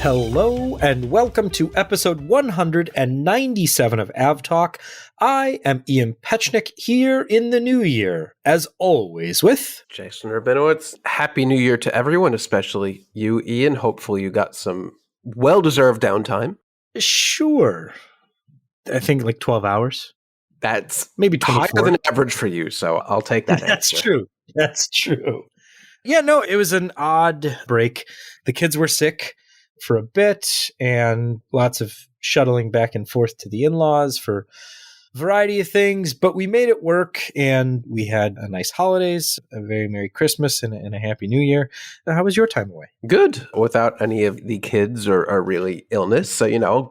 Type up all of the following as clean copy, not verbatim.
Hello and welcome to episode 197 of AvTalk. I am Ian Petchnick here in the new year, as always, with Jason Rabinowitz. Happy New Year to everyone, especially you, Ian. Hopefully you got some well-deserved downtime. Sure. I think like 12 hours. That's maybe 24. Higher than average for you, so I'll take that That's answer. true. That's true. Yeah, no, it was an odd break. The kids were sick for a bit and lots of shuttling back and forth to the in-laws for a variety of things, but we made it work and we had a nice holidays, a very Merry Christmas and a Happy New Year. How was your time away? Good, without any of the kids or really illness, so,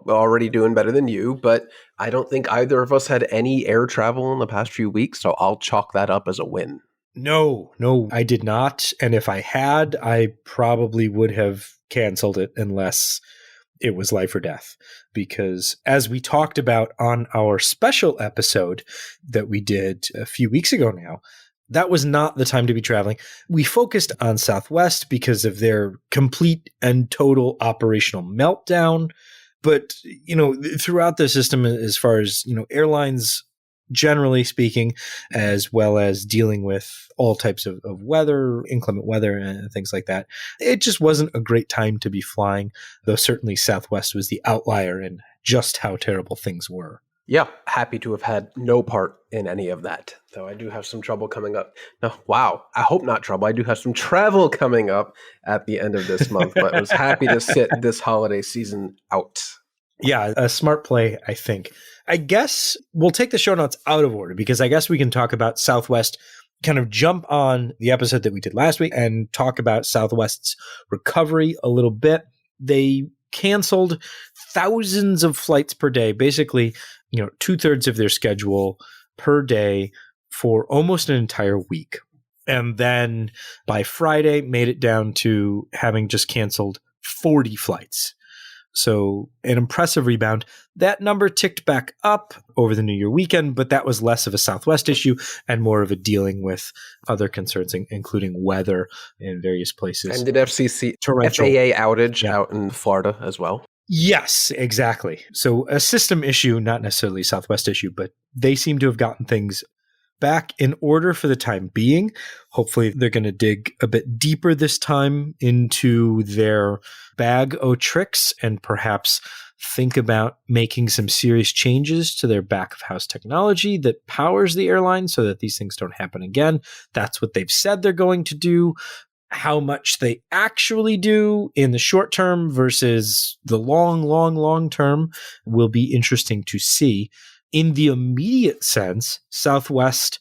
already doing better than you, but I don't think either of us had any air travel in the past few weeks, so I'll chalk that up as a win. No, I did not. And if I had, I probably would have canceled it unless it was life or death. Because as we talked about on our special episode that we did a few weeks ago now, that was not the time to be traveling. We focused on Southwest because of their complete and total operational meltdown. But, throughout the system, as far as, airlines generally speaking, as well as dealing with all types of weather, inclement weather, and things like that. It just wasn't a great time to be flying, though certainly Southwest was the outlier in just how terrible things were. Yeah, happy to have had no part in any of that, though I do have some trouble coming up. No, wow, I hope not trouble. I do have some travel coming up at the end of this month, but I was happy to sit this holiday season out. Yeah, a smart play, I think. I guess we'll take the show notes out of order because I guess we can talk about Southwest, kind of jump on the episode that we did last week and talk about Southwest's recovery a little bit. They canceled thousands of flights per day, basically, 2/3 of their schedule per day for almost an entire week. And then by Friday, made it down to having just canceled 40 flights. So an impressive rebound. That number ticked back up over the New Year weekend, but that was less of a Southwest issue and more of a dealing with other concerns, including weather in various places. And did FAA outage out in Florida as well? Yes, exactly. So a system issue, not necessarily a Southwest issue, but they seem to have gotten things back in order for the time being. Hopefully they're going to dig a bit deeper this time into their bag o' tricks and perhaps think about making some serious changes to their back of house technology that powers the airline so that these things don't happen again. That's what they've said they're going to do. How much they actually do in the short term versus the long term will be interesting to see. In the immediate sense, Southwest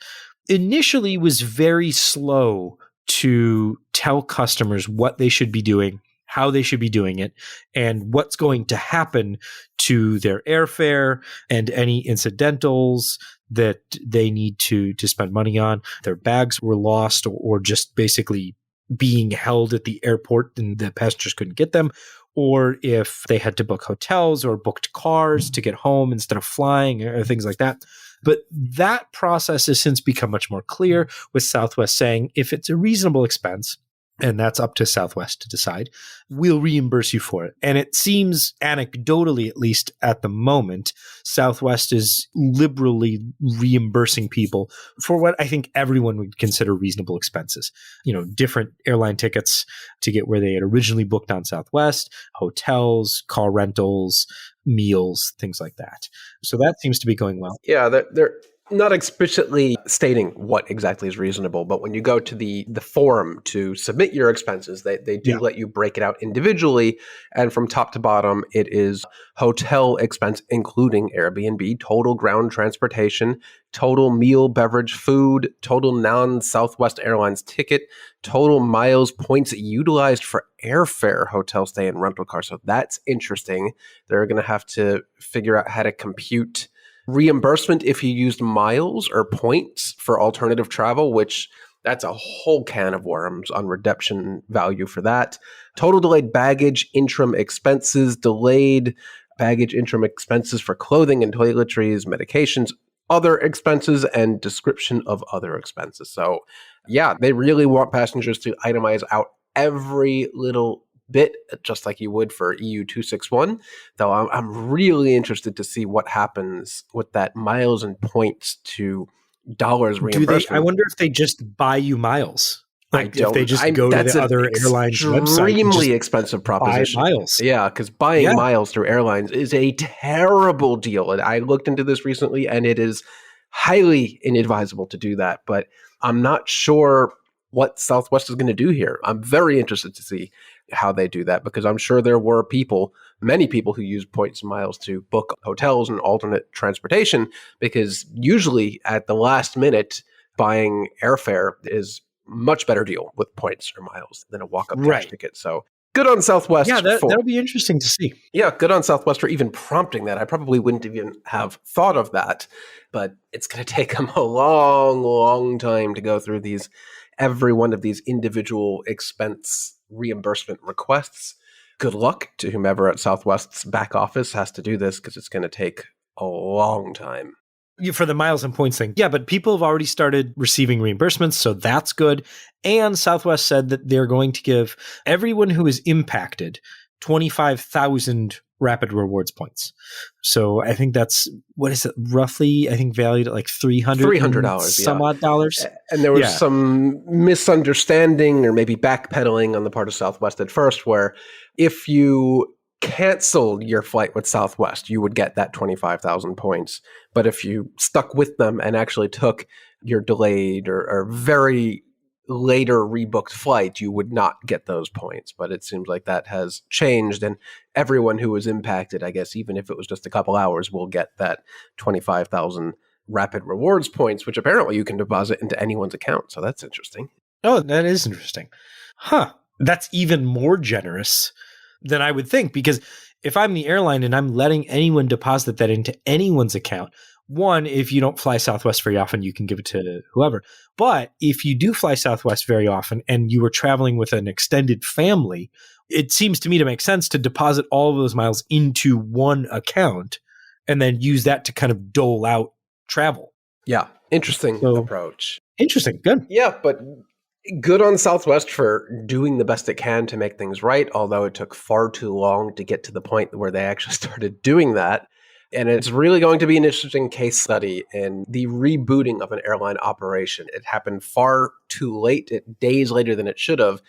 initially was very slow to tell customers what they should be doing, how they should be doing it, and what's going to happen to their airfare and any incidentals that they need to spend money on. Their bags were lost or just basically being held at the airport and the passengers couldn't get them, or if they had to book hotels or booked cars to get home instead of flying or things like that. But that process has since become much more clear, with Southwest saying if it's a reasonable expense, and that's up to Southwest to decide, we'll reimburse you for it. And it seems, anecdotally at least at the moment, Southwest is liberally reimbursing people for what I think everyone would consider reasonable expenses. Different airline tickets to get where they had originally booked on Southwest, hotels, car rentals, meals, things like that. So that seems to be going well. Yeah, they're not explicitly stating what exactly is reasonable, but when you go to the forum to submit your expenses, they do let you break it out individually. And from top to bottom, it is hotel expense, including Airbnb, total ground transportation, total meal, beverage, food, total non-Southwest Airlines ticket, total miles, points utilized for airfare, hotel stay, and rental car. So that's interesting. They're going to have to figure out how to compute reimbursement if you used miles or points for alternative travel, which that's a whole can of worms on redemption value for that. Total delayed baggage, interim expenses, delayed baggage, interim expenses for clothing and toiletries, medications, other expenses, and description of other expenses. So yeah, they really want passengers to itemize out every little bit, just like you would for EU261. Though I'm really interested to see what happens with that miles and points to dollars reimbursement. I wonder if they just buy you miles. Like if they just go to that's the an other airline's website and extremely just expensive buy proposition. miles. Yeah, because buying miles through airlines is a terrible deal. And I looked into this recently, and it is highly inadvisable to do that. But I'm not sure what Southwest is going to do here. I'm very interested to see how they do that, because I'm sure there were many people who use points and miles to book hotels and alternate transportation, because usually at the last minute, buying airfare is much better deal with points or miles than a walk-up cash ticket. So good on Southwest. Yeah, that'll be interesting to see. Yeah, good on Southwest for even prompting that. I probably wouldn't even have thought of that, but it's going to take them a long, long time to go through every one of these individual expense reimbursement requests. Good luck to whomever at Southwest's back office has to do this, because it's going to take a long time. For the miles and points thing. Yeah, but people have already started receiving reimbursements, so that's good. And Southwest said that they're going to give everyone who is impacted 25,000 rapid rewards points. So I think that's, what is it, roughly, I think valued at like $300 some odd dollars. And there was some misunderstanding or maybe backpedaling on the part of Southwest at first, where if you canceled your flight with Southwest, you would get that 25,000 points. But if you stuck with them and actually took your delayed or very later rebooked flight, you would not get those points. But it seems like that has changed, and everyone who was impacted, I guess, even if it was just a couple hours, will get that 25,000 rapid rewards points, which apparently you can deposit into anyone's account. So that's interesting. Oh, that is interesting. Huh. That's even more generous than I would think, because if I'm the airline and I'm letting anyone deposit that into anyone's account, one, if you don't fly Southwest very often, you can give it to whoever. But if you do fly Southwest very often and you are traveling with an extended family, it seems to me to make sense to deposit all of those miles into one account and then use that to kind of dole out travel. Yeah, interesting approach. Interesting, good. Yeah, but good on Southwest for doing the best it can to make things right, although it took far too long to get to the point where they actually started doing that. And it's really going to be an interesting case study in the rebooting of an airline operation. It happened far too late, days later than it should have.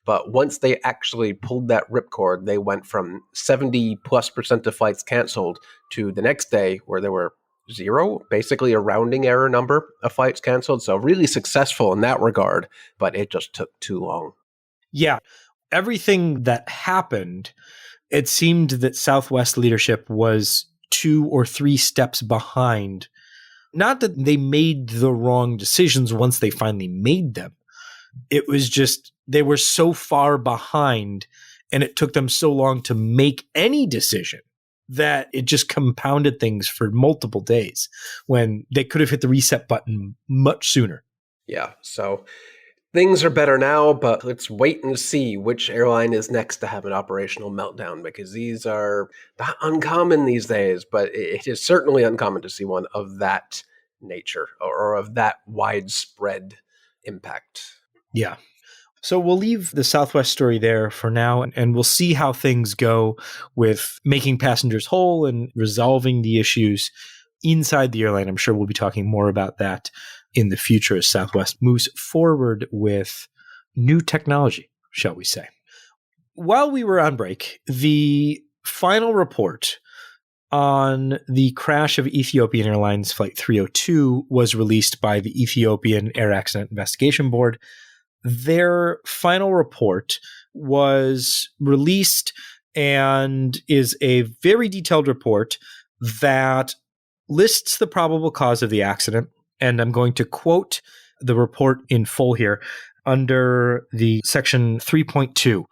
But once they actually pulled that ripcord, they went from 70+% of flights canceled to the next day where there were zero, basically a rounding error number of flights canceled. So really successful in that regard, but it just took too long. Yeah. Everything that happened, it seemed that Southwest leadership was 2 or 3 steps behind. Not that they made the wrong decisions once they finally made them. It was just they were so far behind, and it took them so long to make any decision that it just compounded things for multiple days when they could have hit the reset button much sooner. Yeah, so things are better now, but let's wait and see which airline is next to have an operational meltdown, because these are not uncommon these days, but it is certainly uncommon to see one of that nature or of that widespread impact. Yeah. So we'll leave the Southwest story there for now, and we'll see how things go with making passengers whole and resolving the issues inside the airline. I'm sure we'll be talking more about that in the future as Southwest moves forward with new technology, shall we say. While we were on break, the final report on the crash of Ethiopian Airlines Flight 302 was released by the Ethiopian Air Accident Investigation Board. Their final report was released and is a very detailed report that lists the probable cause of the accident. And I'm going to quote the report in full here under the section 3.2.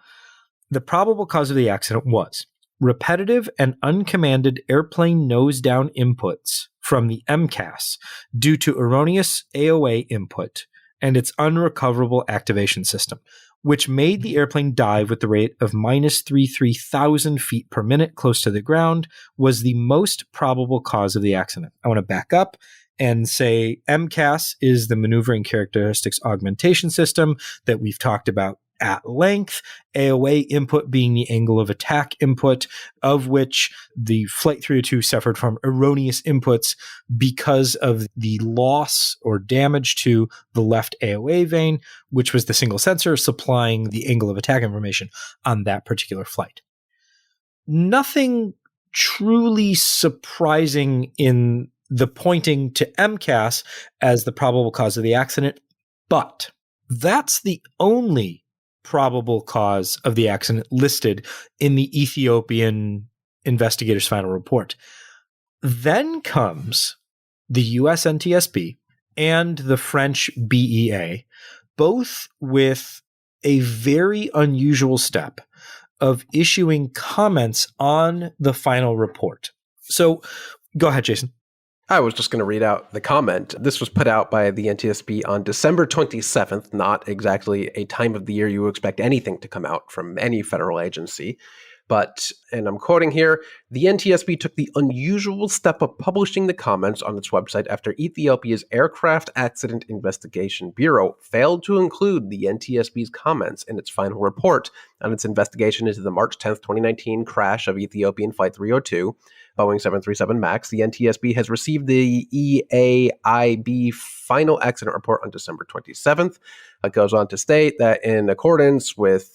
The probable cause of the accident was repetitive and uncommanded airplane nose-down inputs from the MCAS due to erroneous AOA input and its unrecoverable activation system, which made the airplane dive with the rate of minus 33,000 feet per minute close to the ground, was the most probable cause of the accident. I want to back up and say MCAS is the Maneuvering Characteristics Augmentation System that we've talked about at length, AOA input being the angle of attack input, of which the Flight 302 suffered from erroneous inputs because of the loss or damage to the left AOA vane, which was the single sensor supplying the angle of attack information on that particular flight. Nothing truly surprising in the pointing to MCAS as the probable cause of the accident, but that's the only probable cause of the accident listed in the Ethiopian investigator's final report. Then comes the US NTSB and the French BEA, both with a very unusual step of issuing comments on the final report. So go ahead, Jason. I was just going to read out the comment. This was put out by the NTSB on December 27th, not exactly a time of the year you would expect anything to come out from any federal agency. But, and I'm quoting here, the NTSB took the unusual step of publishing the comments on its website after Ethiopia's Aircraft Accident Investigation Bureau failed to include the NTSB's comments in its final report on its investigation into the March 10th, 2019 crash of Ethiopian Flight 302, Boeing 737 MAX. The NTSB has received the EAIB final accident report on December 27th. It goes on to state that in accordance with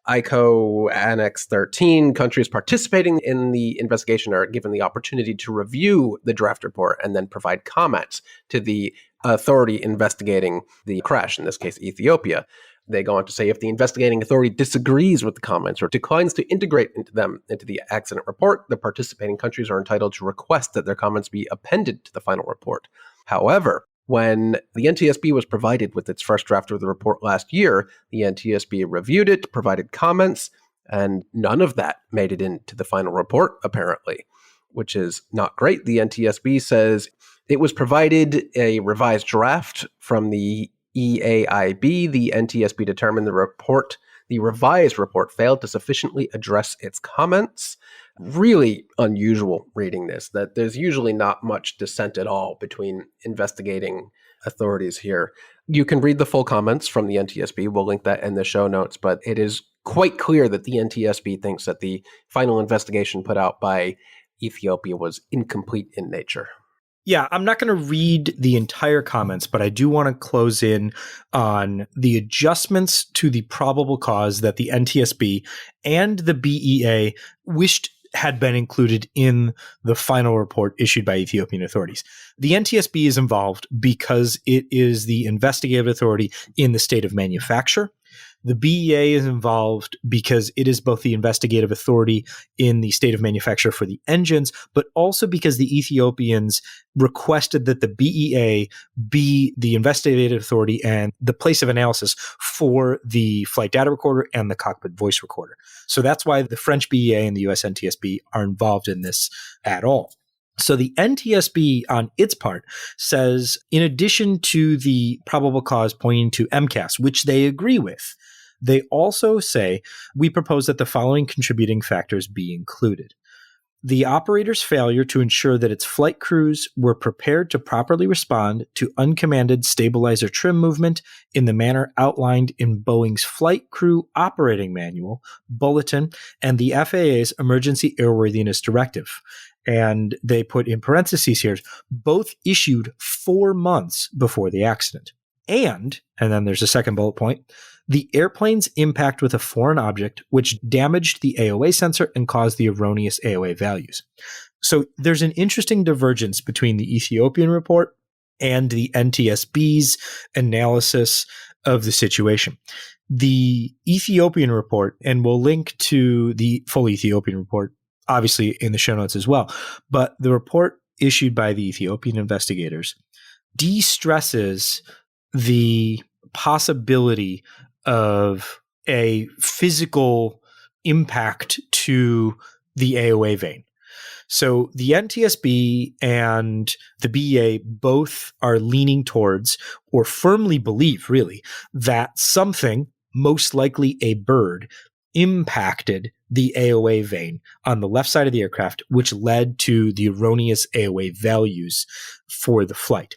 ICO Annex 13, countries participating in the investigation are given the opportunity to review the draft report and then provide comments to the authority investigating the crash, in this case, Ethiopia. They go on to say if the investigating authority disagrees with the comments or declines to integrate them into the accident report, the participating countries are entitled to request that their comments be appended to the final report. However, when the NTSB was provided with its first draft of the report last year, the NTSB reviewed it, provided comments, and none of that made it into the final report, apparently, which is not great. The NTSB says it was provided a revised draft from the EAIB. The NTSB determined the revised report failed to sufficiently address its comments. Really unusual reading this, that there's usually not much dissent at all between investigating authorities here. You can read the full comments from the NTSB. We'll link that in the show notes, but it is quite clear that the NTSB thinks that the final investigation put out by Ethiopia was incomplete in nature. Yeah, I'm not going to read the entire comments, but I do want to close in on the adjustments to the probable cause that the NTSB and the BEA wished had been included in the final report issued by Ethiopian authorities. The NTSB is involved because it is the investigative authority in the state of manufacture. The BEA is involved because it is both the investigative authority in the state of manufacture for the engines, but also because the Ethiopians requested that the BEA be the investigative authority and the place of analysis for the flight data recorder and the cockpit voice recorder. So that's why the French BEA and the US NTSB are involved in this at all. So the NTSB, on its part, says, in addition to the probable cause pointing to MCAS, which they agree with, they also say, we propose that the following contributing factors be included. The operator's failure to ensure that its flight crews were prepared to properly respond to uncommanded stabilizer trim movement in the manner outlined in Boeing's Flight Crew Operating Manual, Bulletin, and the FAA's Emergency Airworthiness Directive. And they put in parentheses here, both issued 4 months before the accident. And then there's a second bullet point, the airplane's impact with a foreign object, which damaged the AOA sensor and caused the erroneous AOA values. So there's an interesting divergence between the Ethiopian report and the NTSB's analysis of the situation. The Ethiopian report, and we'll link to the full Ethiopian report, obviously in the show notes as well, but the report issued by the Ethiopian investigators de-stresses the possibility of a physical impact to the AOA vane. So the NTSB and the BEA both are leaning towards, or firmly believe really, that something, most likely a bird, impacted the AOA vane on the left side of the aircraft, which led to the erroneous AOA values for the flight.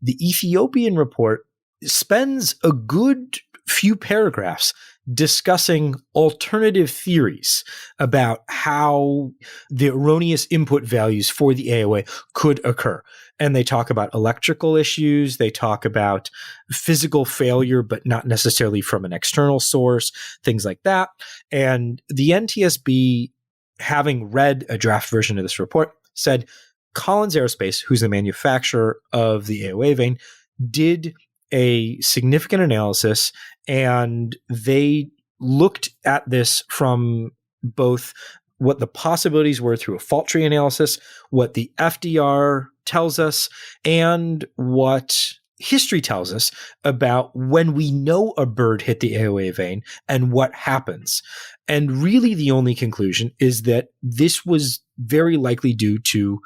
The Ethiopian report spends a good few paragraphs discussing alternative theories about how the erroneous input values for the AOA could occur. And they talk about electrical issues. They talk about physical failure, but not necessarily from an external source, things like that. And the NTSB, having read a draft version of this report, said Collins Aerospace, who's the manufacturer of the AOA vane, did a significant analysis, and they looked at this from both what the possibilities were through a fault tree analysis, what the FDR tells us, and what history tells us about when we know a bird hit the AOA vane and what happens. And really the only conclusion is that this was very likely due to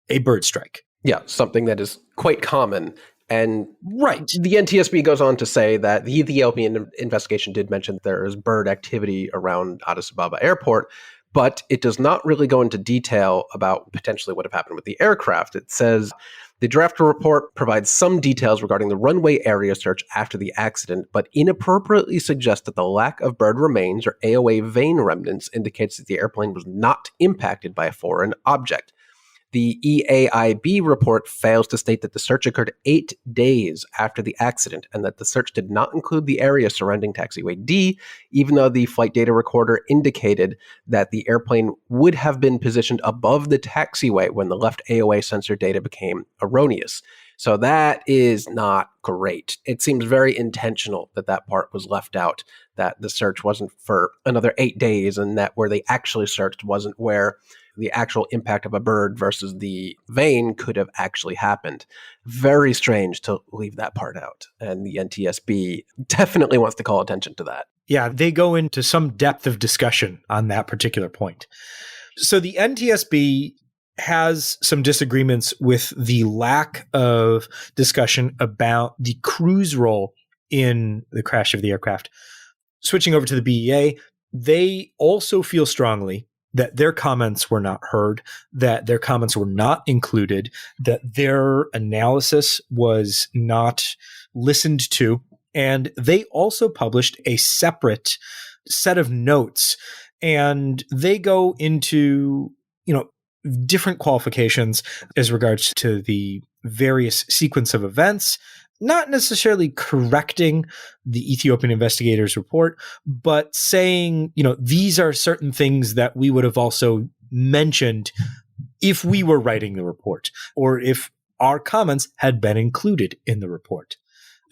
a bird strike. Yeah, something that is quite common. And right. The NTSB goes on to say that the Ethiopian investigation did mention that there is bird activity around Addis Ababa airport, but it does not really go into detail about potentially what have happened with the aircraft. It says the draft report provides some details regarding the runway area search after the accident, but inappropriately suggests that the lack of bird remains or AOA vane remnants indicates that the airplane was not impacted by a foreign object. The EAIB report fails to state that the search occurred 8 days after the accident and that the search did not include the area surrounding taxiway D, even though the flight data recorder indicated that the airplane would have been positioned above the taxiway when the left AOA sensor data became erroneous. So that is not great. It seems very intentional that that part was left out, that the search wasn't for another 8 days and that where they actually searched wasn't where the actual impact of a bird versus the vane could have actually happened. Very strange to leave that part out. And the NTSB definitely wants to call attention to that. Yeah, they go into some depth of discussion on that particular point. So the NTSB has some disagreements with the lack of discussion about the crew's role in the crash of the aircraft. Switching over to the BEA, they also feel strongly that their comments were not heard, that their comments were not included, that their analysis was not listened to. And they also published a separate set of notes, and they go into, different qualifications as regards to the various sequence of events, not necessarily correcting the Ethiopian investigators' report, but saying, these are certain things that we would have also mentioned if we were writing the report or if our comments had been included in the report.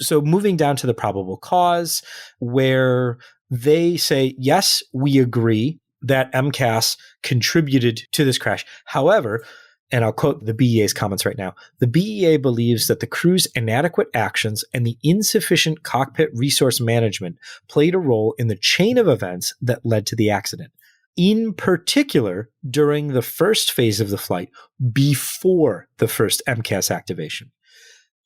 So moving down to the probable cause, where they say, yes, we agree that MCAS contributed to this crash. However, and I'll quote the BEA's comments right now, the BEA believes that the crew's inadequate actions and the insufficient cockpit resource management played a role in the chain of events that led to the accident. In particular, during the first phase of the flight, before the first MCAS activation.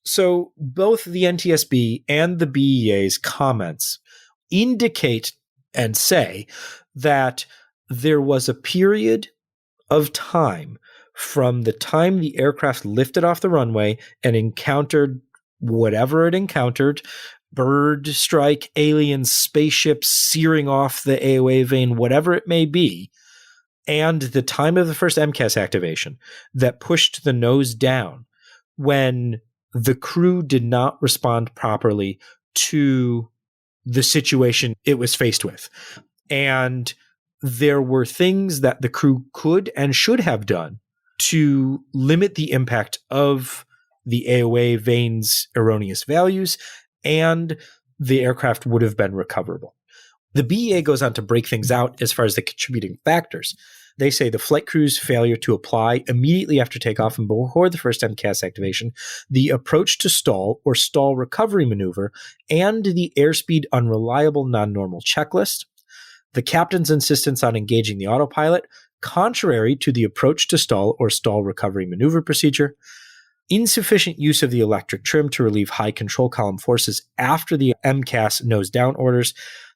So both the NTSB and the BEA's comments indicate and say that there was a period of time from the time the aircraft lifted off the runway and encountered whatever it encountered, bird strike, aliens, spaceships searing off the AOA vane, whatever it may be, and the time of the first MCAS activation that pushed the nose down when the crew did not respond properly to the situation it was faced with. And there were things that the crew could and should have done to limit the impact of the AOA vane's erroneous values, and the aircraft would have been recoverable. The BEA goes on to break things out as far as the contributing factors. They say the flight crew's failure to apply immediately after takeoff and before the first MCAS activation, the approach to stall or stall recovery maneuver, and the airspeed unreliable non-normal checklist, the captain's insistence on engaging the autopilot, contrary to the approach to stall or stall recovery maneuver procedure, insufficient use of the electric trim to relieve high control column forces after the MCAS nose down orders,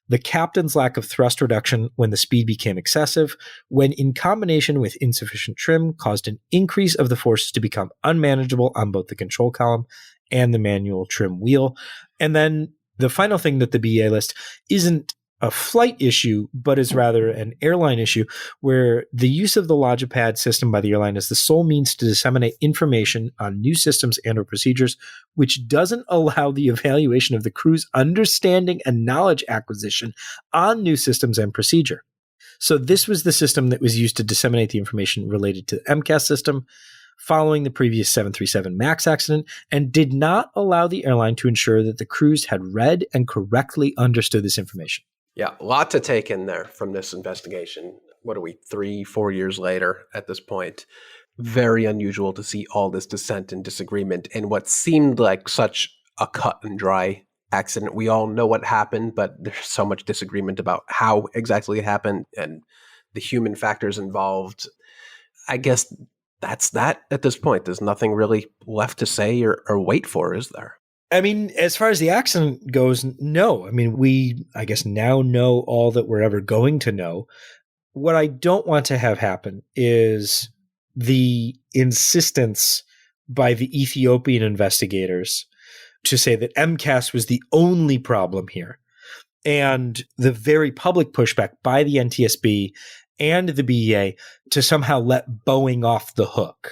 the captain's lack of thrust reduction when the speed became excessive, when in combination with insufficient trim caused an increase of the forces to become unmanageable on both the control column and the manual trim wheel. And then the final thing that the BEA list isn't a flight issue, but is rather an airline issue, where the use of the Logipad system by the airline is the sole means to disseminate information on new systems and or procedures, which doesn't allow the evaluation of the crew's understanding and knowledge acquisition on new systems and procedure. So this was the system that was used to disseminate the information related to the MCAS system following the previous 737 MAX accident, and did not allow the airline to ensure that the crews had read and correctly understood this information. Yeah, a lot to take in there from this investigation. What are we, 3-4 years later at this point? Very unusual to see all this dissent and disagreement in what seemed like such a cut and dry accident. We all know what happened, but there's so much disagreement about how exactly it happened and the human factors involved. I guess that's that at this point. There's nothing really left to say or wait for, is there? I mean, as far as the accident goes, no. I mean, we, I guess, now know all that we're ever going to know. What I don't want to have happen is the insistence by the Ethiopian investigators to say that MCAS was the only problem here, and the very public pushback by the NTSB and the BEA to somehow let Boeing off the hook.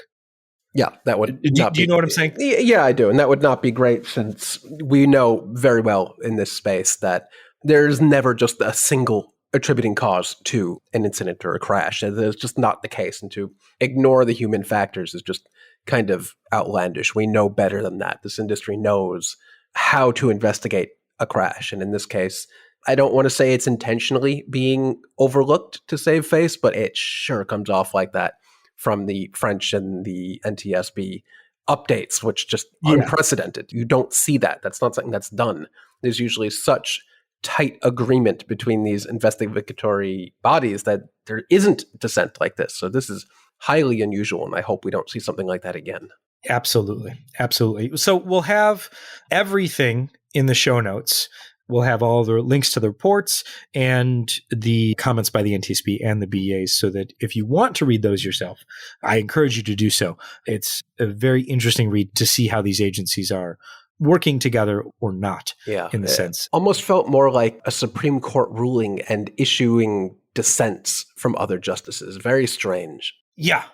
Yeah, that would not be... Do you know what I'm saying? Yeah, I do. And that would not be great, since we know very well in this space that there's never just a single attributing cause to an incident or a crash. That's just not the case. And to ignore the human factors is just kind of outlandish. We know better than that. This industry knows how to investigate a crash. And in this case, I don't want to say it's intentionally being overlooked to save face, but it sure comes off like that from the French and the NTSB updates, which just unprecedented. You don't see that. That's not something that's done. There's usually such tight agreement between these investigatory bodies that there isn't dissent like this. So this is highly unusual, and I hope we don't see something like that again. Absolutely. Absolutely. So we'll have everything in the show notes. We'll have all the links to the reports and the comments by the NTSB and the BEAs, so that if you want to read those yourself, I encourage you to do so. It's a very interesting read to see how these agencies are working together or not, in the sense. Almost felt more like a Supreme Court ruling and issuing dissents from other justices. Very strange. Yeah.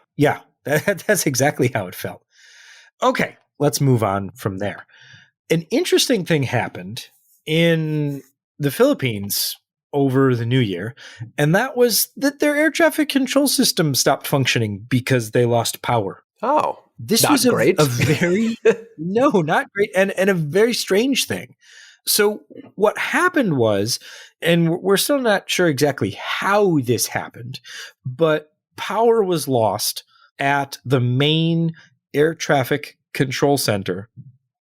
That's exactly how it felt. Okay, let's move on from there. An interesting thing happened in the Philippines over the New Year, and that was that their air traffic control system stopped functioning because they lost power. Oh, this not was great. a very, no, not great, and a very strange thing. So what happened was, and we're still not sure exactly how this happened, but power was lost at the main air traffic control center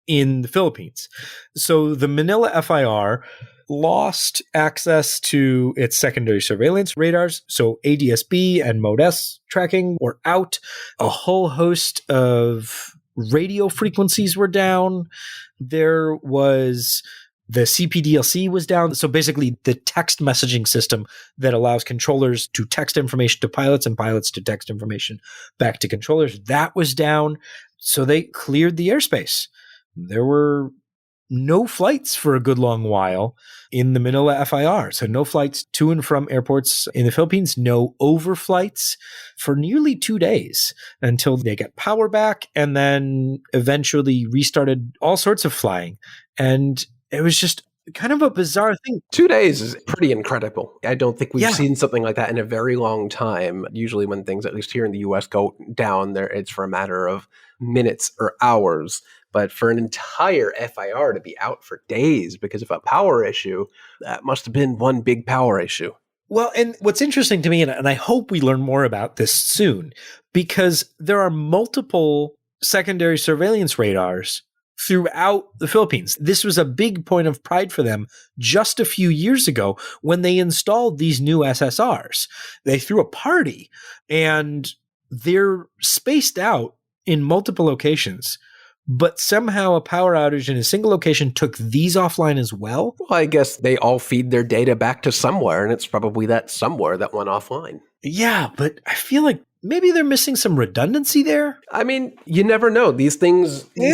in the Philippines. So the Manila FIR lost access to its secondary surveillance radars. So ADSB and MODES tracking were out. A whole host of radio frequencies were down. There was the CPDLC was down. So basically the text messaging system that allows controllers to text information to pilots and pilots to text information back to controllers, that was down. So they cleared the airspace. There were no flights for a good long while in the Manila FIR. So no flights to and from airports in the Philippines, no overflights for nearly 2 days until they got power back, and then eventually restarted all sorts of flying. And it was just kind of a bizarre thing. 2 days is pretty incredible. I don't think we've seen something like that in a very long time. Usually when things, at least here in the US, go down, there it's for a matter of minutes or hours. But for an entire FIR to be out for days because of a power issue, that must have been one big power issue. Well, and what's interesting to me, and I hope we learn more about this soon, because there are multiple secondary surveillance radars throughout the Philippines. This was a big point of pride for them just a few years ago when they installed these new SSRs. They threw a party, and they're spaced out in multiple locations, but somehow a power outage in a single location took these offline as well. Well, I guess they all feed their data back to somewhere, and it's probably that somewhere that went offline. Yeah, but I feel like maybe they're missing some redundancy there. I mean, you never know. These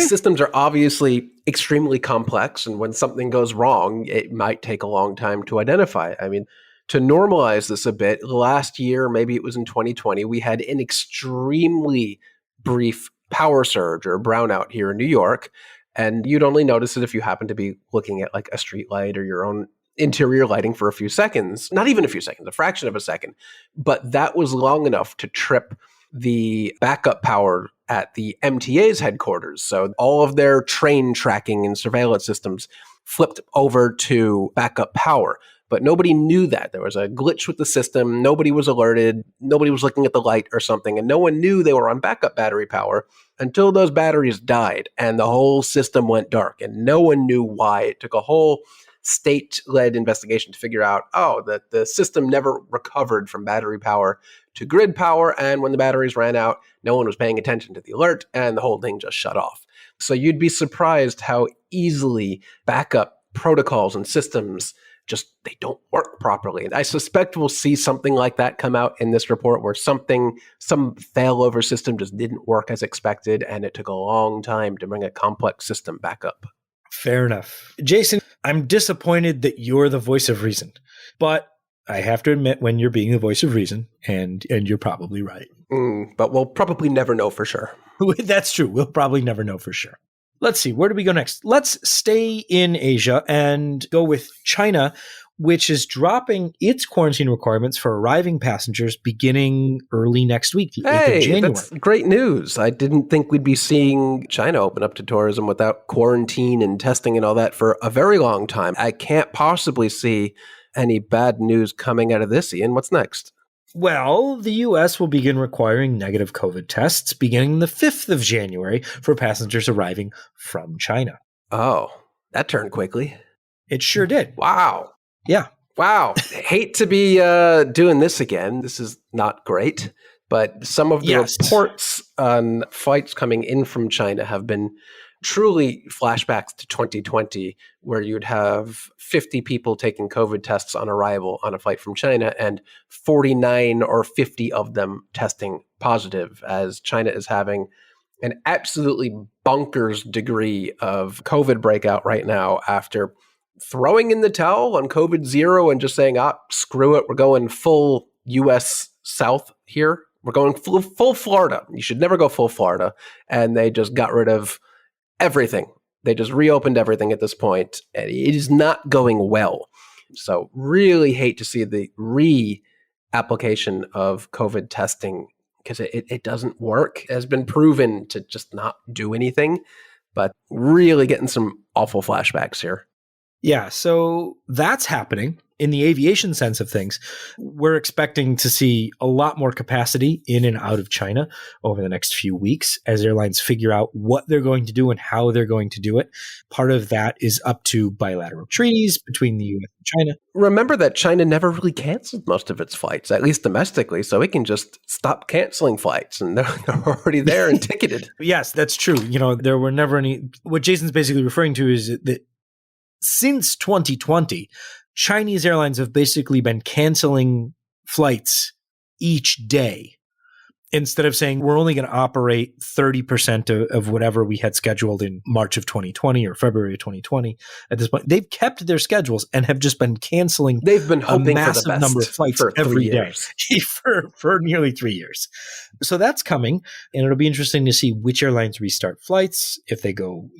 systems are obviously extremely complex, and when something goes wrong, it might take a long time to identify. I mean, to normalize this a bit, last year, maybe it was in 2020, we had an extremely brief power surge or brownout here in New York, and you'd only notice it if you happen to be looking at like a street light or your own interior lighting for a few seconds, not even a few seconds, a fraction of a second. But that was long enough to trip the backup power at the MTA's headquarters. So all of their train tracking and surveillance systems flipped over to backup power. But nobody knew that. There was a glitch with the system. Nobody was alerted. Nobody was looking at the light or something. And no one knew they were on backup battery power until those batteries died and the whole system went dark. And no one knew why. It took a whole state-led investigation to figure out, that the system never recovered from battery power to grid power. And when the batteries ran out, no one was paying attention to the alert and the whole thing just shut off. So you'd be surprised how easily backup protocols and systems they don't work properly. And I suspect we'll see something like that come out in this report where some failover system just didn't work as expected and it took a long time to bring a complex system back up. Fair enough. Jason, I'm disappointed that you're the voice of reason, but I have to admit when you're being the voice of reason, and you're probably right. But we'll probably never know for sure. That's true. We'll probably never know for sure. Let's see. Where do we go next? Let's stay in Asia and go with China, which is dropping its quarantine requirements for arriving passengers beginning early next week, the 8th of January. That's great news. I didn't think we'd be seeing China open up to tourism without quarantine and testing and all that for a very long time. I can't possibly see any bad news coming out of this, Ian. What's next? Well, the U.S. will begin requiring negative COVID tests beginning the 5th of January for passengers arriving from China. Oh, that turned quickly. It sure did. Wow. Yeah. Wow. Hate to be doing this again. This is not great. But some of the reports on flights coming in from China have been truly flashbacks to 2020, where you'd have 50 people taking COVID tests on arrival on a flight from China and 49 or 50 of them testing positive, as China is having an absolutely bonkers degree of COVID breakout right now after throwing in the towel on COVID zero and just saying, screw it, we're going full US South here. We're going full Florida. You should never go full Florida. And they just got rid of everything. They just reopened everything at this point, and it is not going well. So really hate to see the re-application of COVID testing because it doesn't work. It has been proven to just not do anything, but really getting some awful flashbacks here. Yeah, so that's happening. In the aviation sense of things, we're expecting to see a lot more capacity in and out of China over the next few weeks as airlines figure out what they're going to do and how they're going to do it. Part of that is up to bilateral treaties between the U.S. and China. Remember that China never really canceled most of its flights, at least domestically, so it can just stop canceling flights, and they're already there and ticketed. Yes, that's true. There were never any. What Jason's basically referring to is that since 2020, Chinese airlines have basically been canceling flights each day instead of saying we're only going to operate 30% of whatever we had scheduled in March of 2020 or February of 2020. At this point, they've kept their schedules and have just been canceling. They've been hoping a massive for the best number of flights for every day for nearly 3 years. So that's coming, and it'll be interesting to see which airlines restart flights, if they go,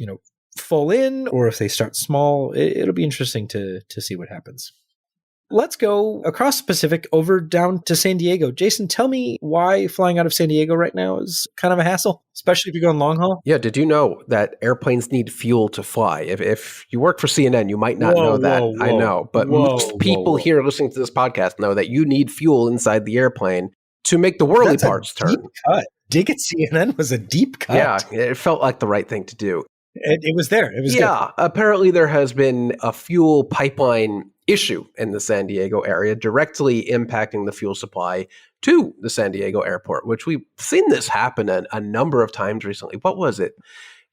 full in or if they start small. It'll be interesting to see what happens. Let's go across the Pacific over down to San Diego. Jason, tell me why flying out of San Diego right now is kind of a hassle, especially if you're going long haul. Yeah, did you know that airplanes need fuel to fly? If you work for CNN, you might not know that. I know, but most people here listening to this podcast know that you need fuel inside the airplane to make the whirly parts turn. Deep cut. Dig at CNN was a deep cut. Yeah, it felt like the right thing to do. It was there. It was good. Apparently there has been a fuel pipeline issue in the San Diego area directly impacting the fuel supply to the San Diego airport, which we've seen this happen a number of times recently. What was it?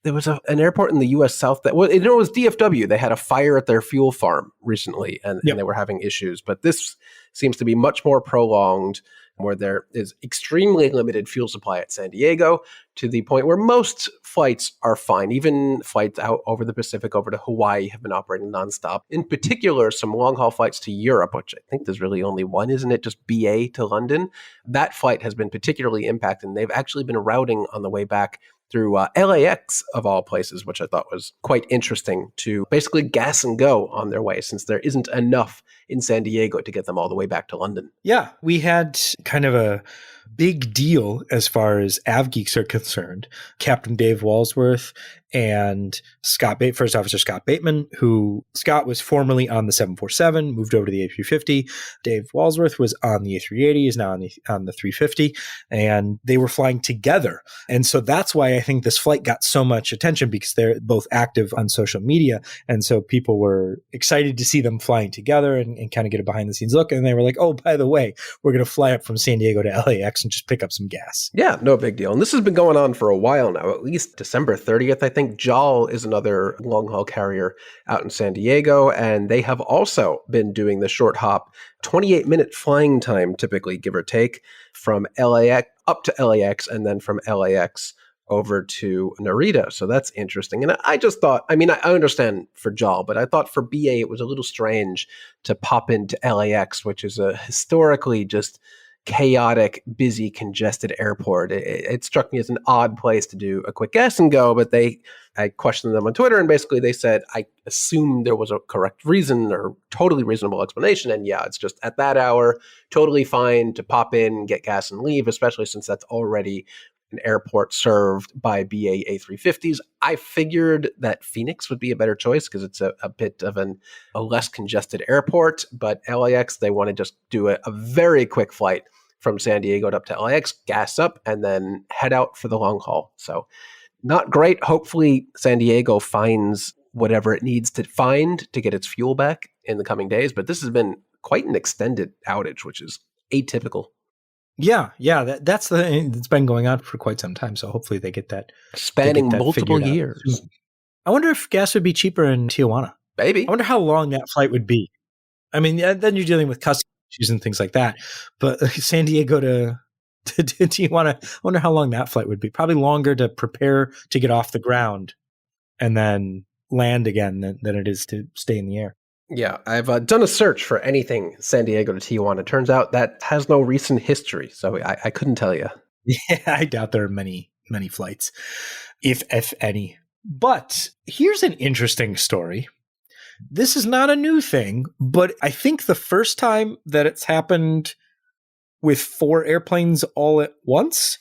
There was an airport in the U.S. South it was DFW. They had a fire at their fuel farm recently, and they were having issues. But this seems to be much more prolonged. where there is extremely limited fuel supply at San Diego, to the point where most flights are fine. Even flights out over the Pacific, over to Hawaii, have been operating nonstop. In particular, some long-haul flights to Europe, which I think there's really only one, isn't it? Just BA to London. That flight has been particularly impacted, and they've actually been routing on the way back through LAX, of all places, which I thought was quite interesting, to basically gas and go on their way, since there isn't enough in San Diego to get them all the way back to London. Yeah, we had kind of a big deal as far as AvGeeks are concerned. Captain Dave Walsworth and First Officer Scott Bateman, who Scott was formerly on the 747, moved over to the A350. Dave Walsworth was on the A380, is now on the 350, and they were flying together. And so that's why I think this flight got so much attention, because they're both active on social media. And so people were excited to see them flying together and kind of get a behind the scenes look. And they were like, oh, by the way, we're going to fly up from San Diego to LAX and just pick up some gas. Yeah, no big deal. And this has been going on for a while now, at least December 30th, I think. JAL is another long-haul carrier out in San Diego, and they have also been doing the short hop, 28-minute flying time, typically, give or take, from LAX up to LAX, and then from LAX over to Narita. So that's interesting. And I just thought, I understand for JAL, but I thought for BA it was a little strange to pop into LAX, which is a historically just chaotic, busy, congested airport. It struck me as an odd place to do a quick gas and go, but I questioned them on Twitter, and basically they said, I assumed there was a correct reason or totally reasonable explanation. And yeah, it's just at that hour, totally fine to pop in, get gas and leave, especially since that's already an airport served by BA A350s. I figured that Phoenix would be a better choice because it's a bit of a less congested airport, but LAX, they want to just do a very quick flight from San Diego up to LAX, gas up, and then head out for the long haul. So not great. Hopefully San Diego finds whatever it needs to find to get its fuel back in the coming days, but this has been quite an extended outage, which is atypical. Yeah, that's the thing. It's been going on for quite some time, so hopefully they get that spanning multiple years. I wonder if gas would be cheaper in Tijuana. Maybe. I wonder how long that flight would be. I mean, then you're dealing with customs issues and things like that. But San Diego to Tijuana, I wonder how long that flight would be. Probably longer to prepare to get off the ground and then land again than it is to stay in the air. Yeah, I've done a search for anything San Diego to Tijuana. Turns out that has no recent history, so I couldn't tell you. Yeah, I doubt there are many flights, if any. But here's an interesting story. This is not a new thing, but I think the first time that it's happened with 4 airplanes all at once,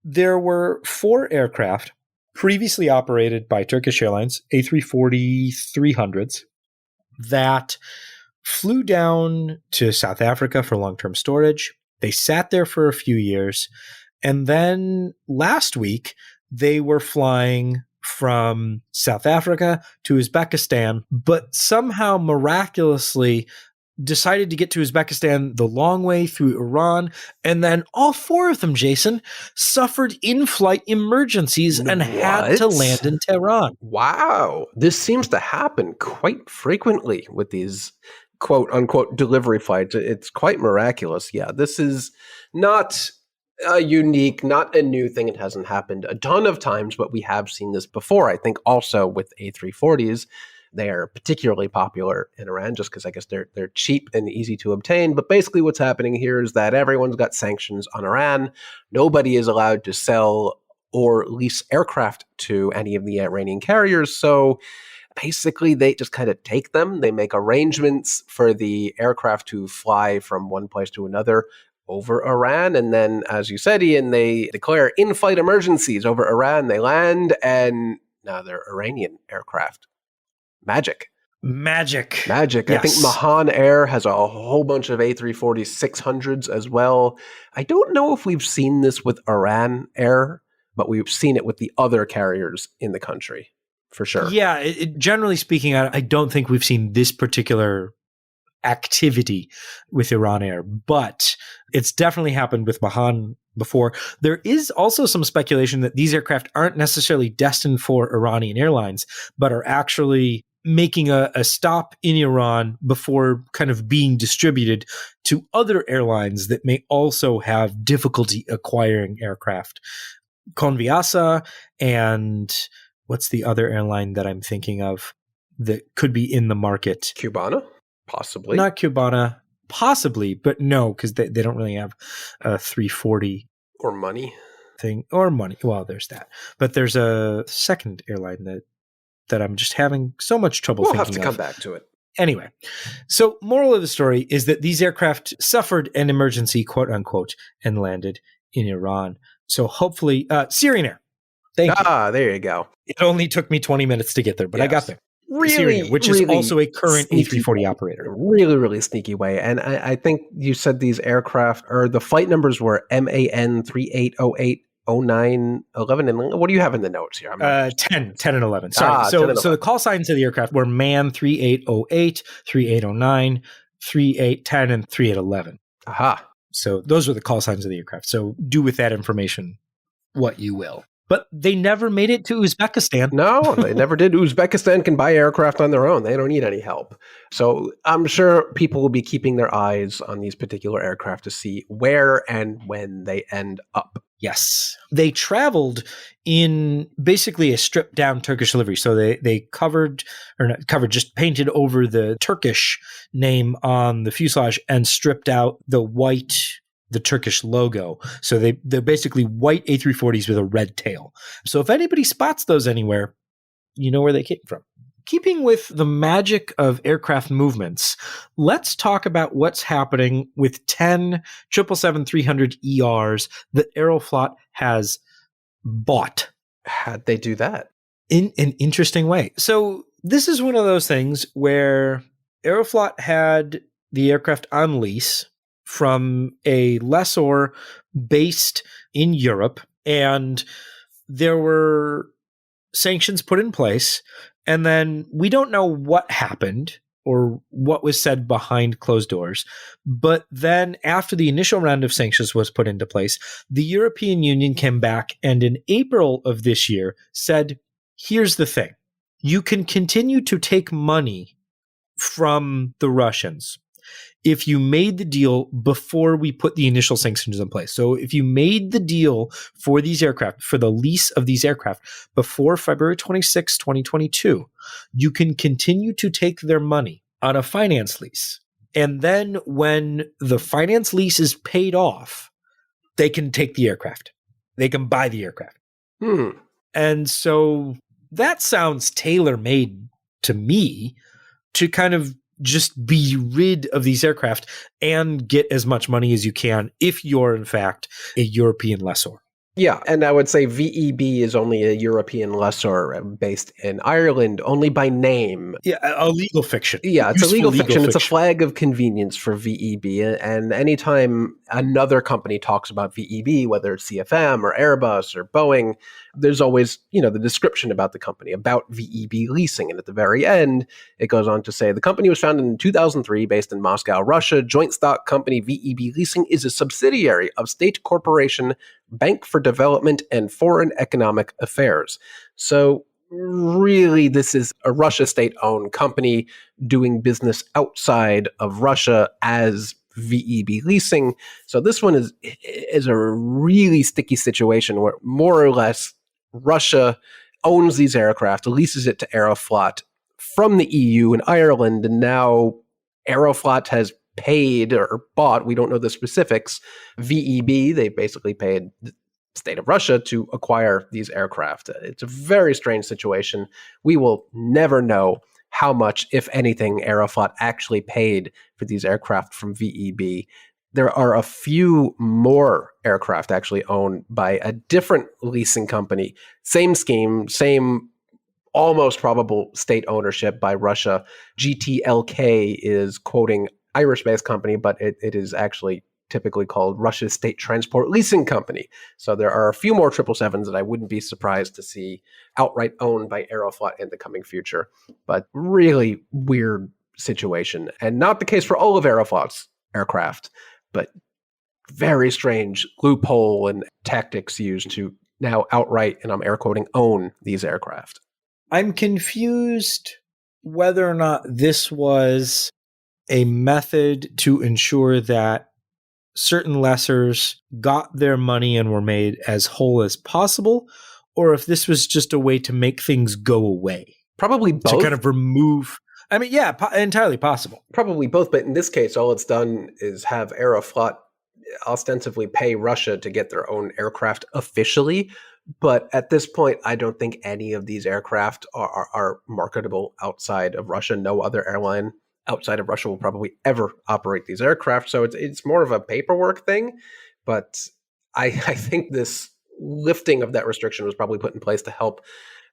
there were 4 aircraft previously operated by Turkish Airlines, A340-300s, that flew down to South Africa for long-term storage. They sat there for a few years. And then last week, they were flying from South Africa to Uzbekistan, but somehow miraculously decided to get to Uzbekistan the long way through Iran. And then all 4 of them, Jason, suffered in-flight emergencies and had to land in Tehran. Wow. This seems to happen quite frequently with these quote-unquote delivery flights. It's quite miraculous. Yeah, this is not unique, not a new thing. It hasn't happened a ton of times, but we have seen this before. I think also with A340s. They are particularly popular in Iran just because I guess they're cheap and easy to obtain. But basically what's happening here is that everyone's got sanctions on Iran. Nobody is allowed to sell or lease aircraft to any of the Iranian carriers. So basically they just kind of take them. They make arrangements for the aircraft to fly from one place to another over Iran. And then, as you said, Ian, they declare in-flight emergencies over Iran. They land, and now they're Iranian aircraft. Magic. Yes. I think Mahan Air has a whole bunch of A340-600s as well. I don't know if we've seen this with Iran Air, but we've seen it with the other carriers in the country, for sure. Yeah, generally speaking, I don't think we've seen this particular activity with Iran Air, but it's definitely happened with Mahan before. There is also some speculation that these aircraft aren't necessarily destined for Iranian airlines, but are actually making a stop in Iran before kind of being distributed to other airlines that may also have difficulty acquiring aircraft. Conviasa and what's the other airline that I'm thinking of that could be in the market? Cubana? Possibly. Not Cubana. Possibly, but no, because they don't really have a 340 or money thing or money. Well, there's that. But there's a second airline that I'm just having so much trouble thinking of. We'll have to come back to it. Anyway, so moral of the story is that these aircraft suffered an emergency, quote unquote, and landed in Iran. So hopefully, Syrian Air. Thank you. There you go. It only took me 20 minutes to get there, but I got there. Really, Syrian, which is also a current A340 operator. Really, really sneaky way. And I think you said these aircraft, or the flight numbers were MAN 3808. 09, 11, and what do you have in the notes here? 10 and 11. Sorry. So the call signs of the aircraft were MAN 3808, 3809, 3810, and 3811. Aha. So those were the call signs of the aircraft. So do with that information what you will. But they never made it to Uzbekistan. No, they never did. Uzbekistan can buy aircraft on their own. They don't need any help. So I'm sure people will be keeping their eyes on these particular aircraft to see where and when they end up. Yes. They traveled in basically a stripped down Turkish livery. So they just painted over the Turkish name on the fuselage and stripped out the Turkish logo. So they're basically white A340s with a red tail. So if anybody spots those anywhere, you know where they came from. Keeping with the magic of aircraft movements, let's talk about what's happening with 10 777-300 ERs that Aeroflot has bought. How'd they do that? In an interesting way. So this is one of those things where Aeroflot had the aircraft on lease from a lessor based in Europe, and there were sanctions put in place. And then we don't know what happened or what was said behind closed doors. But then after the initial round of sanctions was put into place, the European Union came back and in April of this year said, here's the thing. You can continue to take money from the Russians if you made the deal before we put the initial sanctions in place. So if you made the deal for these aircraft, for the lease of these aircraft before February 26, 2022, you can continue to take their money on a finance lease. And then when the finance lease is paid off, they can take the aircraft. They can buy the aircraft. And so that sounds tailor-made to me to kind of just be rid of these aircraft and get as much money as you can if you're, in fact, a European lessor. Yeah, and I would say VEB is only a European lessor based in Ireland, only by name. Yeah, a legal fiction. Yeah, it's a legal fiction. It's a flag of convenience for VEB. And anytime another company talks about VEB, whether it's CFM or Airbus or Boeing, there's always, the description about the company, about VEB leasing. And at the very end, it goes on to say, the company was founded in 2003 based in Moscow, Russia. Joint stock company VEB Leasing is a subsidiary of State Corporation Bank for Development and Foreign Economic Affairs. So really, this is a Russia state-owned company doing business outside of Russia as VEB Leasing. So this one is a really sticky situation where more or less Russia owns these aircraft, leases it to Aeroflot from the EU and Ireland, and now Aeroflot has paid or bought, we don't know the specifics, VEB. They basically paid the state of Russia to acquire these aircraft. It's a very strange situation. We will never know how much, if anything, Aeroflot actually paid for these aircraft from VEB. There are a few more aircraft actually owned by a different leasing company. Same scheme, same almost probable state ownership by Russia. GTLK is quoting Irish-based company, but it is actually typically called Russia's State Transport Leasing Company. So there are a few more 777s that I wouldn't be surprised to see outright owned by Aeroflot in the coming future. But really weird situation. And not the case for all of Aeroflot's aircraft, but very strange loophole and tactics used to now outright, and I'm air quoting, own these aircraft. I'm confused whether or not this was a method to ensure that certain lessors got their money and were made as whole as possible, or if this was just a way to make things go away. Probably both. To kind of remove, I mean, yeah, entirely possible. Probably both, but in this case, all it's done is have Aeroflot ostensibly pay Russia to get their own aircraft officially. But at this point, I don't think any of these aircraft are marketable outside of Russia. No other airline outside of Russia will probably ever operate these aircraft. So it's more of a paperwork thing. But I think this lifting of that restriction was probably put in place to help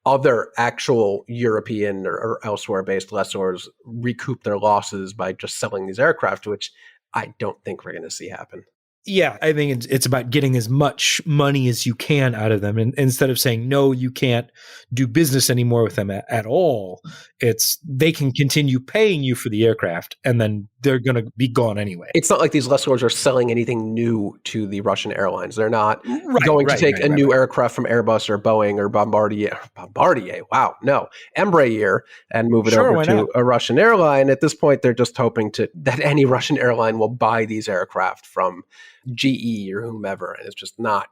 other actual European or elsewhere based lessors recoup their losses by just selling these aircraft, which I don't think we're going to see happen. Yeah, I think it's about getting as much money as you can out of them. And instead of saying, no, you can't do business anymore with them at all, it's they can continue paying you for the aircraft and then they're going to be gone anyway. It's not like these lessors are selling anything new to the Russian airlines. They're not going to take a new aircraft from Airbus or Boeing or Bombardier. Wow, no. Embraer and move it over to a Russian airline. At this point, they're just hoping that any Russian airline will buy these aircraft from GE or whomever, and it's just not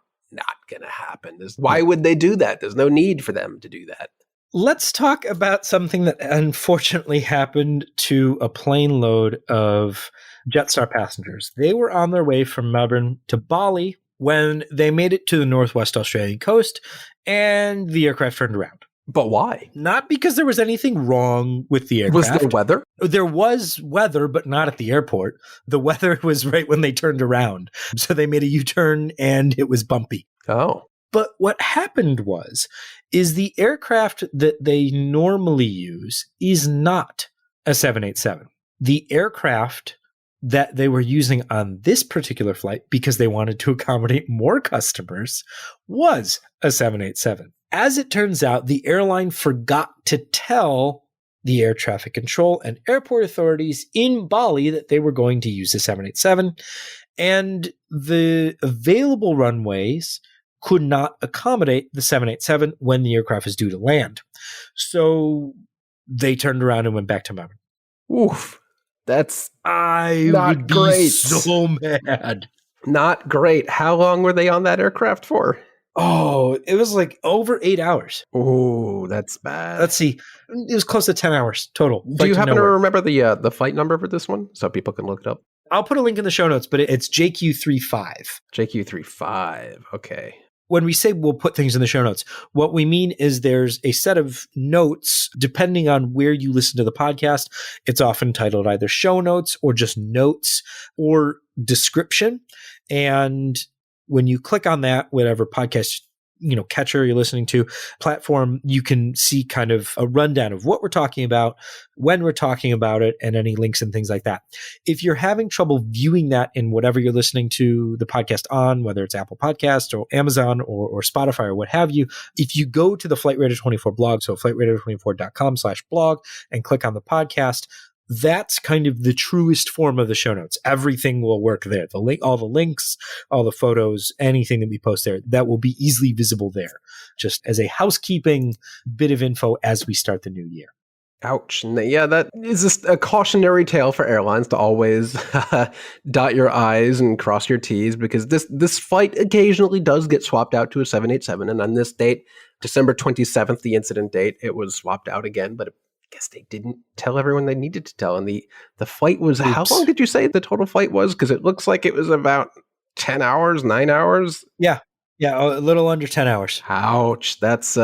going to happen. Why would they do that? There's no need for them to do that. Let's talk about something that unfortunately happened to a plane load of Jetstar passengers. They were on their way from Melbourne to Bali when they made it to the Northwest Australian coast, and the aircraft turned around. But why? Not because there was anything wrong with the aircraft. Was there weather? There was weather, but not at the airport. The weather was right when they turned around. So they made a U-turn and it was bumpy. Oh. But what happened is the aircraft that they normally use is not a 787. The aircraft that they were using on this particular flight, because they wanted to accommodate more customers, was a 787. As it turns out, the airline forgot to tell the air traffic control and airport authorities in Bali that they were going to use the 787, and the available runways could not accommodate the 787 when the aircraft is due to land. So they turned around and went back to Melbourne. Oof. That's I not would be great. So mad. Not great. How long were they on that aircraft for? Oh, it was like over 8 hours. Oh, that's bad. Let's see. It was close to 10 hours total. Do you happen to remember the flight number for this one so people can look it up? I'll put a link in the show notes, but it's JQ35. JQ35. Okay. When we say we'll put things in the show notes, what we mean is there's a set of notes, depending on where you listen to the podcast. It's often titled either show notes or just notes or description. And when you click on that, whatever podcast catcher you're listening to, platform, you can see kind of a rundown of what we're talking about, when we're talking about it, and any links and things like that. If you're having trouble viewing that in whatever you're listening to the podcast on, whether it's Apple Podcast or Amazon or Spotify or what have you, if you go to the Flight Radar 24 blog, so flightradar24.com/blog, and click on the podcast, that's kind of the truest form of the show notes. Everything will work there. All the links, all the photos, anything that we post there, that will be easily visible there, just as a housekeeping bit of info as we start the new year. Ouch. Yeah, that is just a cautionary tale for airlines to always dot your I's and cross your T's, because this flight occasionally does get swapped out to a 787. And on this date, December 27th, the incident date, it was swapped out again, but I guess they didn't tell everyone they needed to tell. And the flight was, how long did you say the total flight was? Because it looks like it was about 10 hours, 9 hours. Yeah, a little under 10 hours. Ouch. That's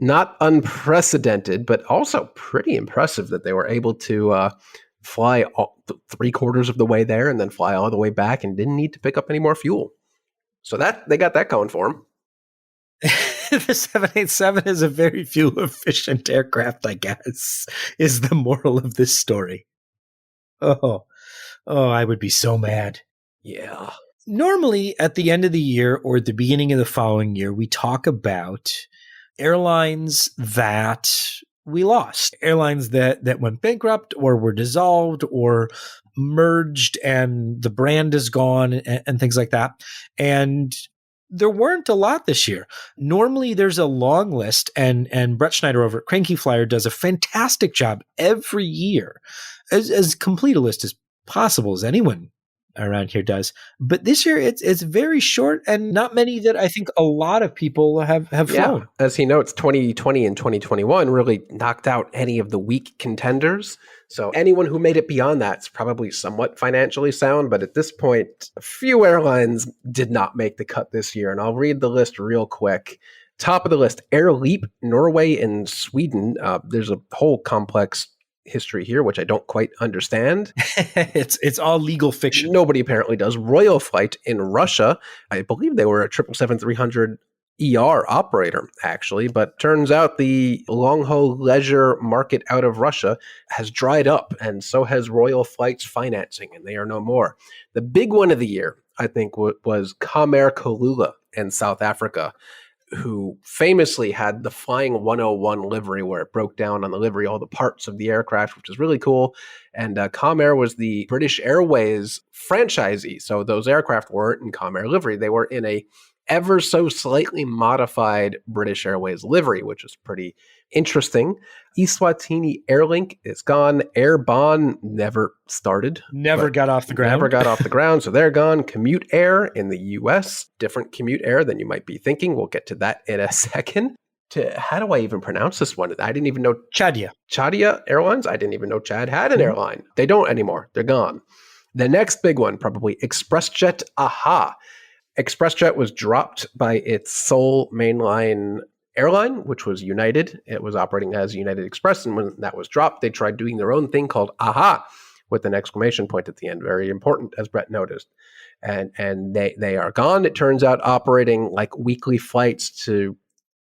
not unprecedented, but also pretty impressive that they were able to fly 3/4 of the way there and then fly all the way back and didn't need to pick up any more fuel. So that they got that going for them. The 787 is a very fuel efficient aircraft, I guess, is the moral of this story. Oh, I would be so mad. Yeah. Normally, at the end of the year or the beginning of the following year, we talk about airlines that we lost, airlines that went bankrupt or were dissolved or merged and the brand is gone and things like that. And there weren't a lot this year. Normally there's a long list, and Brett Schneider over at Cranky Flyer does a fantastic job every year, as complete a list as possible as anyone around here does. But this year it's very short, and not many that I think a lot of people have flown. As he notes, 2020 and 2021 really knocked out any of the weak contenders. So anyone who made it beyond that's probably somewhat financially sound. But at this point, a few airlines did not make the cut this year. And I'll read the list real quick. Top of the list, Air Leap, Norway and Sweden. There's a whole complex history here, which I don't quite understand. It's all legal fiction. Nobody apparently does. Royal Flight in Russia. I believe they were a 777-300 ER operator, actually, but turns out the long-haul leisure market out of Russia has dried up, and so has Royal Flight's financing, and they are no more. The big one of the year, I think, was Comair Kalula in South Africa, who famously had the Flying 101 livery, where it broke down on the livery all the parts of the aircraft, which is really cool. And Comair was the British Airways franchisee, so those aircraft weren't in Comair livery. They were in a ever so slightly modified British Airways livery, which is pretty interesting. Eswatini Airlink is gone. Air Bonn never started. Never got off the ground. So they're gone. Commute Air in the US, different Commute Air than you might be thinking. We'll get to that in a second. How do I even pronounce this one? I didn't even know. Chadia Airlines? I didn't even know Chad had an airline. They don't anymore. They're gone. The next big one, probably ExpressJet AHA. ExpressJet was dropped by its sole mainline airline, which was United. It was operating as United Express, and when that was dropped, they tried doing their own thing called AHA with an exclamation point at the end. Very important, as Brett noticed. And they are gone. It turns out operating like weekly flights to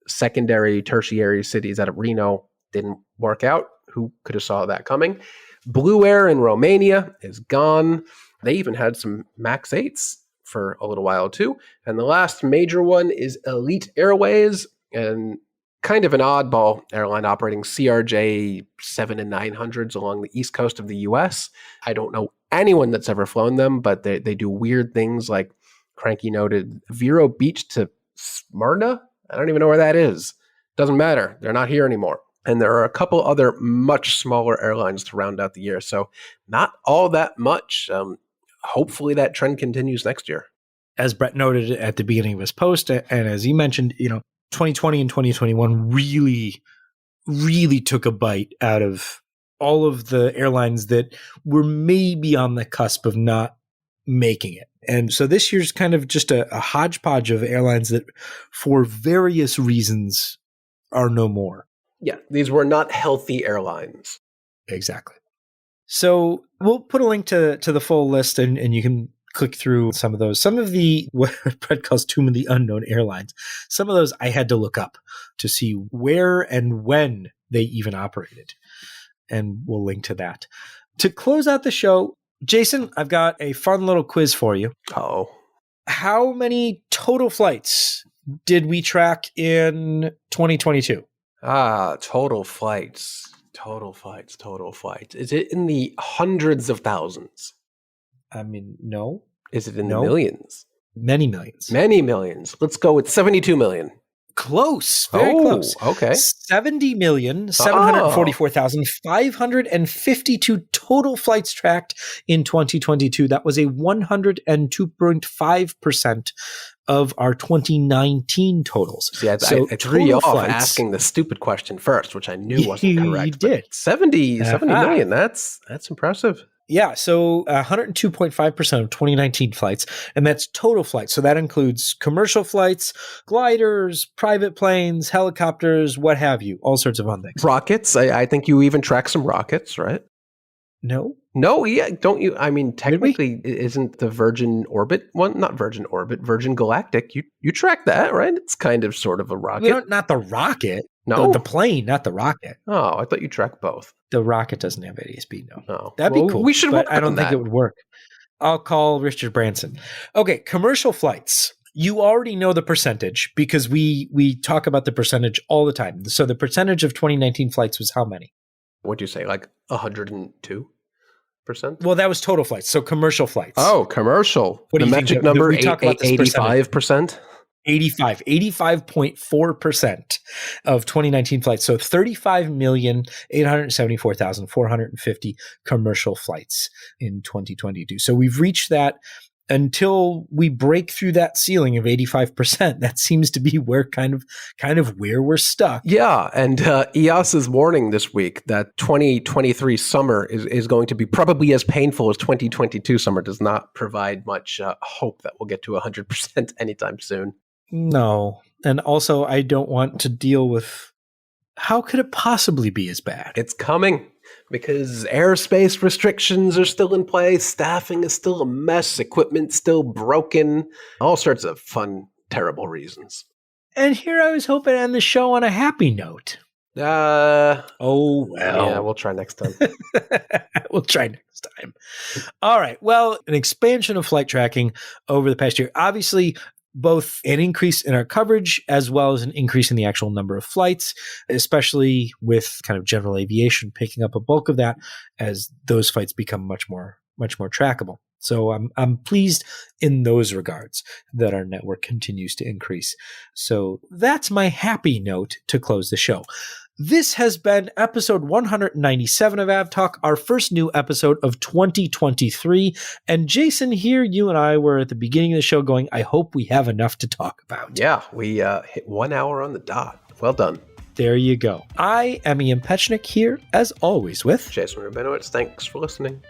secondary, tertiary cities out of Reno didn't work out. Who could have saw that coming? Blue Air in Romania is gone. They even had some MAX 8s for a little while too. And the last major one is Elite Airways, and kind of an oddball airline operating CRJ 7 and 900s along the east coast of the US. I don't know anyone that's ever flown them, but they do weird things like Cranky noted Vero Beach to Smyrna. I don't even know where that is. Doesn't matter. They're not here anymore. And there are a couple other much smaller airlines to round out the year. So not all that much. Hopefully that trend continues next year. As Brett noted at the beginning of his post, and as he mentioned, 2020 and 2021 really, really took a bite out of all of the airlines that were maybe on the cusp of not making it. And so this year's kind of just a hodgepodge of airlines that, for various reasons, are no more. Yeah, these were not healthy airlines. Exactly. So we'll put a link to the full list, and you can click through some of those. Some of the, what Brett calls Tomb of the Unknown airlines, some of those I had to look up to see where and when they even operated. And we'll link to that. To close out the show, Jason, I've got a fun little quiz for you. Oh. How many total flights did we track in 2022? Total flights. Is it in the hundreds of thousands? I mean, no. Is it in the millions? Many millions. Many millions. Let's go with 72 million. Close. Very close. Okay. 70,744,552 total flights tracked in 2022. That was a 102.5% of our 2019 totals. See, I threw you off asking the stupid question first, which I knew wasn't correct. You did. 70 million. That's impressive. Yeah, so 102.5% of 2019 flights, and that's total flights. So that includes commercial flights, gliders, private planes, helicopters, what have you, all sorts of fun things. Rockets. I think you even track some rockets, right? No, yeah, don't you? I mean, technically, isn't the Virgin Orbit one? Not Virgin Orbit, Virgin Galactic. You track that, right? It's kind of sort of a rocket. Not the rocket. No, the plane, not the rocket. Oh, I thought you tracked both. The rocket doesn't have ADS-B, no. Oh, that'd be cool. We should, but I don't think it would work. I'll call Richard Branson. Okay, commercial flights. You already know the percentage because we talk about the percentage all the time. So the percentage of 2019 flights was how many? What'd you say? Like 102%? Well, that was total flights. So commercial flights. Oh, commercial. What do you magic think? Number 85%? 85.4% of 2019 flights. So 35,874,450 commercial flights in 2022. So we've reached that. Until we break through that ceiling of 85%, that seems to be where kind of where we're stuck. Yeah, and EASA is warning this week that 2023 summer is going to be probably as painful as 2022 summer. Does not provide much hope that we'll get to 100% anytime soon. No, and also I don't want to deal with how could it possibly be as bad? It's coming. Because airspace restrictions are still in place, staffing is still a mess, equipment's still broken, all sorts of fun, terrible reasons. And here I was hoping to end the show on a happy note. Oh, well. Yeah, we'll try next time. We'll try next time. All right. Well, an expansion of flight tracking over the past year. Obviously, both an increase in our coverage as well as an increase in the actual number of flights, especially with kind of general aviation picking up a bulk of that as those flights become much more trackable. So I'm pleased in those regards that our network continues to increase. So that's my happy note to close the show. This has been episode 197 of AvTalk, our first new episode of 2023. And Jason, here you and I were at the beginning of the show going, I hope we have enough to talk about. Yeah, we hit 1 hour on the dot. Well done. There you go. I am Ian Petchnick here, as always, with Jason Rabinowitz. Thanks for listening.